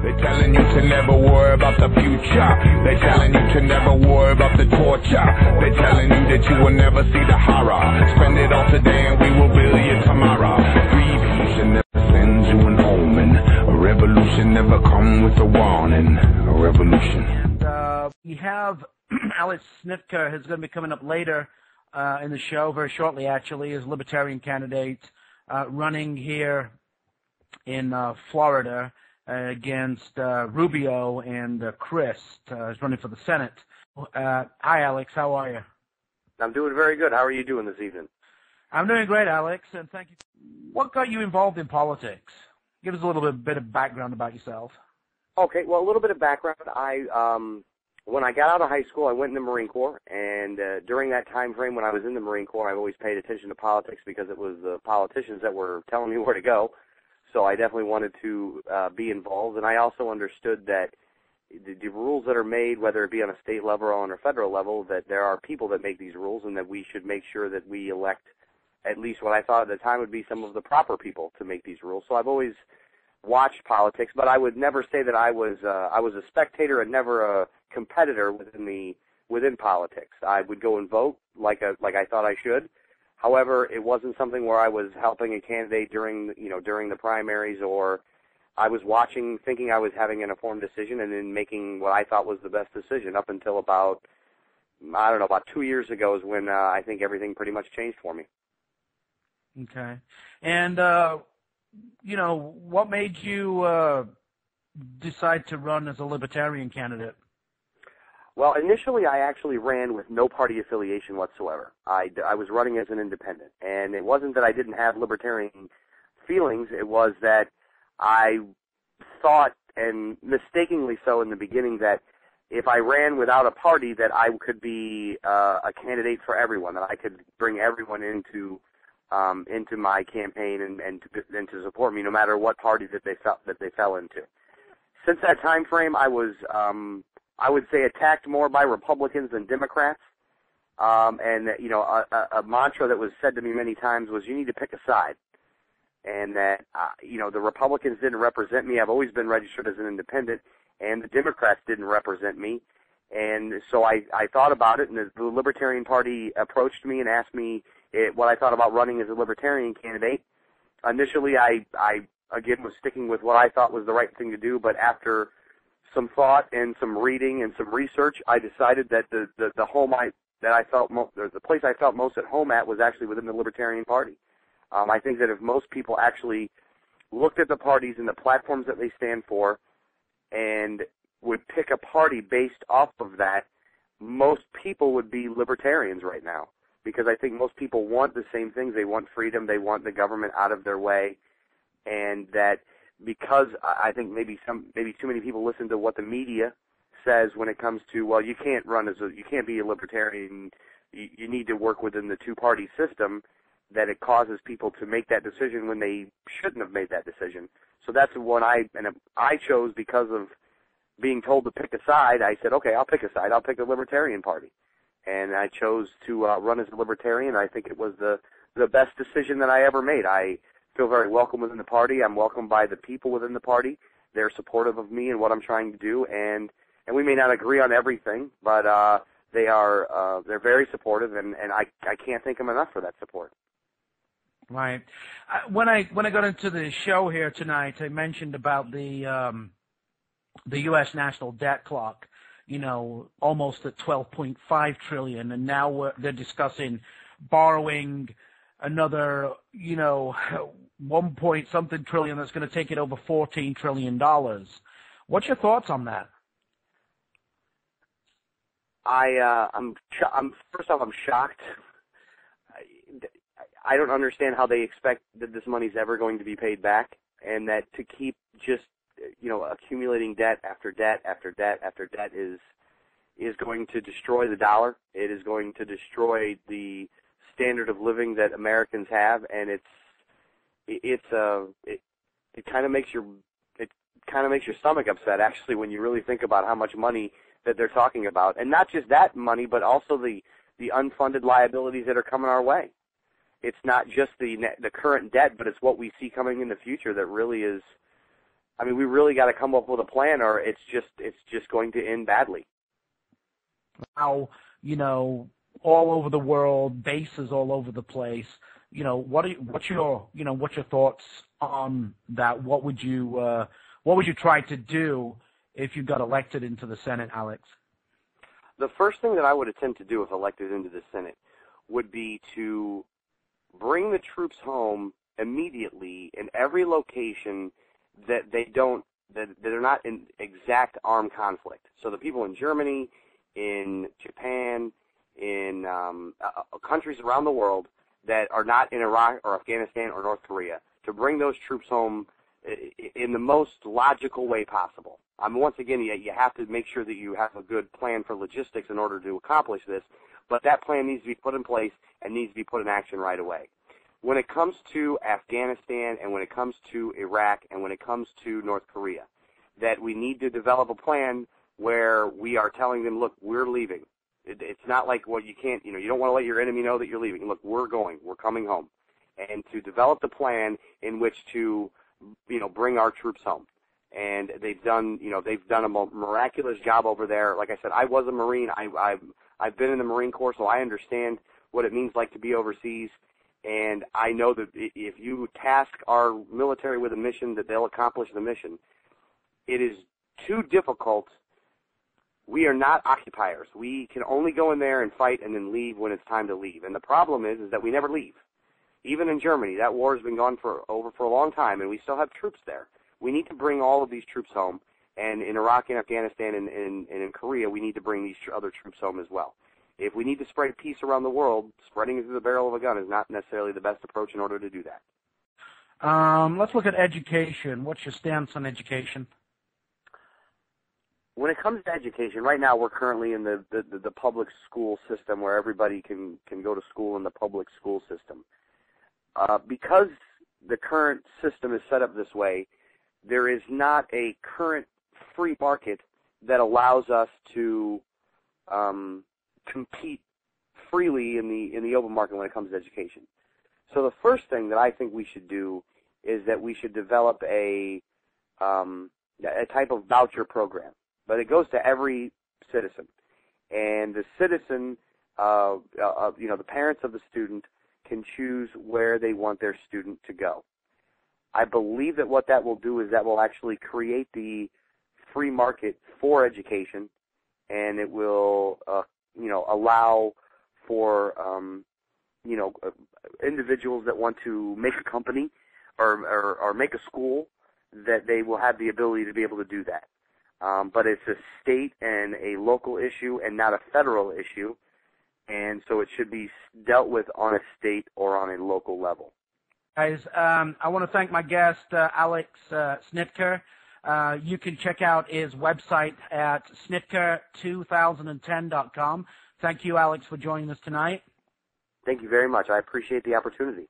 They're telling you to never worry about the future. They're telling you to never worry about the torture. They're telling you that you will never see the horror. Spend it all today and we will build you tomorrow. Revolution never sends you an omen. A revolution never come with a warning. A revolution. And we have Alex Snitker, who's going to be coming up later in the show, very shortly actually, as Libertarian candidate running here in Florida against Rubio and Chris. He's running for the Senate. Hi, Alex. How are you? I'm doing very good. How are you doing this evening? I'm doing great, Alex, and thank you. What got you involved in politics? Give us a little bit of background about yourself. Okay, well, a little bit of background. When I got out of high school, I went in the Marine Corps, and during that time frame when I was in the Marine Corps, I've always paid attention to politics because it was the politicians that were telling me where to go. So I definitely wanted to be involved, and I also understood that the rules that are made, whether it be on a state level or on a federal level, that there are people that make these rules, and that we should make sure that we elect at least what I thought at the time would be some of the proper people to make these rules. So I've always watched politics, but I would never say that I was a spectator and never a competitor within politics. I would go and vote like I thought I should. However, it wasn't something where I was helping a candidate during the primaries, or I was watching, thinking I was having an informed decision, and then making what I thought was the best decision up until about 2 years ago is when I think everything pretty much changed for me. Okay. And, what made you decide to run as a Libertarian candidate? Well, initially I actually ran with no party affiliation whatsoever. I was running as an independent, and it wasn't that I didn't have libertarian feelings. It was that I thought, and mistakenly so in the beginning, that if I ran without a party, that I could be a candidate for everyone, that I could bring everyone into my campaign and to support me, no matter what party that they fell into. Since that time frame, I was I would say attacked more by Republicans than Democrats. And a mantra that was said to me many times was, you need to pick a side. And that, the Republicans didn't represent me. I've always been registered as an independent, and the Democrats didn't represent me. And so I thought about it, and the Libertarian Party approached me and asked me what I thought about running as a Libertarian candidate. Initially, I again was sticking with what I thought was the right thing to do, but after some thought and some reading and some research, I decided that the place I felt most at home at was actually within the Libertarian Party. I think that if most people actually looked at the parties and the platforms that they stand for and would pick a party based off of that, most people would be libertarians right now. Because I think most people want the same things. They want freedom. They want the government out of their way. And that because I think maybe too many people listen to what the media says when it comes to, well, you can't be a libertarian. You need to work within the two-party system, that it causes people to make that decision when they shouldn't have made that decision. So that's what I chose because of being told to pick a side. I said, okay, I'll pick a side. I'll pick the Libertarian Party. And I chose to run as a Libertarian. I think it was the best decision that I ever made. I feel very welcome within the party. I'm welcomed by the people within the party. They're supportive of me and what I'm trying to do. And we may not agree on everything, but they're very supportive, and I can't thank them enough for that support. Right. When I got into the show here tonight, I mentioned about the U.S. national debt clock, almost at $12.5 trillion, and now they're discussing borrowing another, 1 point something trillion that's going to take it over $14 trillion. What's your thoughts on that? First off, I'm shocked. I don't understand how they expect that this money's ever going to be paid back, and that to keep just, accumulating debt after debt after debt after debt is going to destroy the dollar. It is going to destroy the standard of living that Americans have, and it kind of makes your stomach upset, actually, when you really think about how much money that they're talking about, and not just that money, but also the unfunded liabilities that are coming our way. It's not just the current debt, but it's what we see coming in the future that really is I mean, we really got to come up with a plan, or it's just going to end badly. Now, all over the world, bases all over the place. What's your thoughts on that? What would you try to do if you got elected into the Senate, Alex? The first thing that I would attempt to do if elected into the Senate would be to bring the troops home immediately in every location that they're not in exact armed conflict. So the people in Germany, in Japan, in countries around the world that are not in Iraq or Afghanistan or North Korea, to bring those troops home in the most logical way possible. Once again, you have to make sure that you have a good plan for logistics in order to accomplish this, but that plan needs to be put in place and needs to be put in action right away. When it comes to Afghanistan and when it comes to Iraq and when it comes to North Korea, that we need to develop a plan where we are telling them, look, we're leaving. It's not like, well, you can't, you don't want to let your enemy know that you're leaving. Look, we're coming home. And to develop the plan in which to, bring our troops home. And they've done a miraculous job over there. Like I said, I was a Marine. I've been in the Marine Corps, so I understand what it means like to be overseas. And I know that if you task our military with a mission, that they'll accomplish the mission. It is too difficult. We are not occupiers. We can only go in there and fight and then leave when it's time to leave. And the problem is that we never leave. Even in Germany, that war has been gone for a long time, and we still have troops there. We need to bring all of these troops home. And in Iraq and Afghanistan and in Korea, we need to bring these other troops home as well. If we need to spread peace around the world, spreading it through the barrel of a gun is not necessarily the best approach in order to do that. Let's look at education. What's your stance on education? When it comes to education, right now we're currently in the public school system where everybody can go to school in the public school system. Because the current system is set up this way, there is not a current free market that allows us to compete freely in the open market when it comes to education. So the first thing that I think we should do is that we should develop a type of voucher program, but it goes to every citizen, and the citizen, the parents of the student can choose where they want their student to go. I believe that what that will do is that will actually create the free market for education, and it will allow for individuals that want to make a company or make a school, that they will have the ability to be able to do that. But it's a state and a local issue and not a federal issue, and so it should be dealt with on a state or on a local level. Guys, I want to thank my guest, Alex Snitker. You can check out his website at snitker2010.com. Thank you, Alex, for joining us tonight. Thank you very much. I appreciate the opportunity.